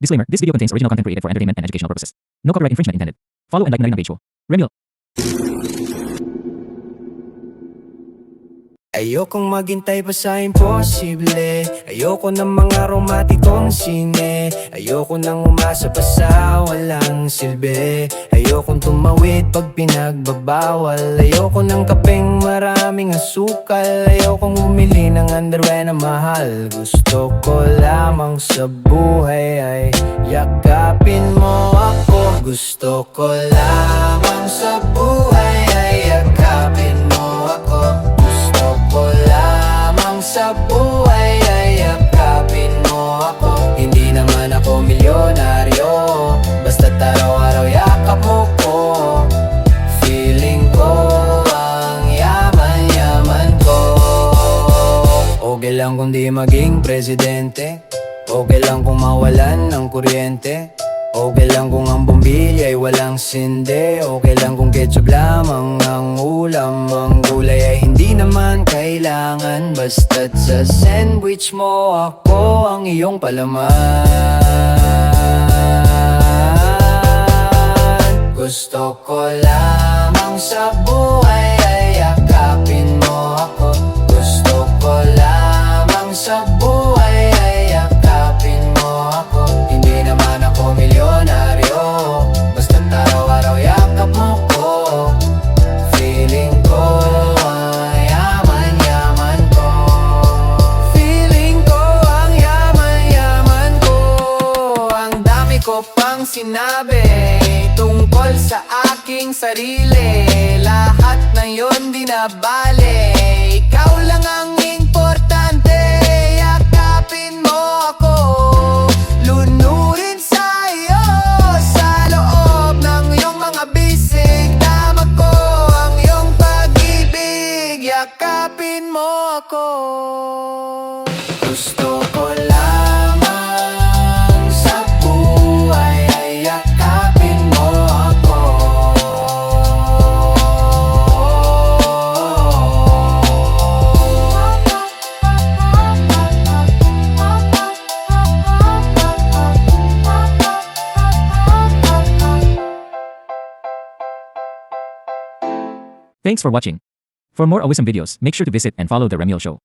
Disclaimer, this video contains original content created for entertainment and educational purposes. No copyright infringement intended. Follow and like na rin ang page ko. Remil. Ayokong maghintay pa sa imposible. Ayoko ng mga romantikong sine. Ayoko nang umasa pa sa walang silbi. Ayokong tumawid pag pinagbabawal. Ayoko ng kapeng maraming asukal. Ayokong umili ng underwear na mahal. Gusto ko lamang sa buhay ay yakapin mo ako. Gusto ko lamang sa buhay ay yakapin mo ako. Sa buhay ay yakapin mo ako. Hindi naman ako milyonaryo, basta't araw-araw yakap mo ko. Feeling ko ang yaman-yaman ko. Okay lang kung di maging presidente. Okay lang kung mawalan ng kuryente. Okay lang kung ang bombilya ay walang sinde. Okay lang kung ketchup lamang ang ulam. Ang gulay ay hindi naman kailangan. Basta't sa sandwich mo ako ang iyong palaman. Gusto ko lamang sa buhay ay yakapin mo ako. Gusto ko lamang sa buhay ay yakapin mo ako. Hindi naman ako milyonaryo, basta't araw-araw yakap mo ko. Feeling ko ang yaman-yaman ko. Feeling ko ang yaman-yaman ko. Ang dami ko pang sinabi tungkol sa aking sarili. Lahat na yun di na bale. Ikaw lang ang importante. Yakapin mo ako. Lunurin sa iyo sa loob ng iyong mga bisig. Tama ko ang iyong pag-ibig. Yakapin mo ako. Gusto ko lamang sa buhay ay yakapin mo ako. Thanks for watching. For more awesome videos, make sure to visit and follow The Remil Show.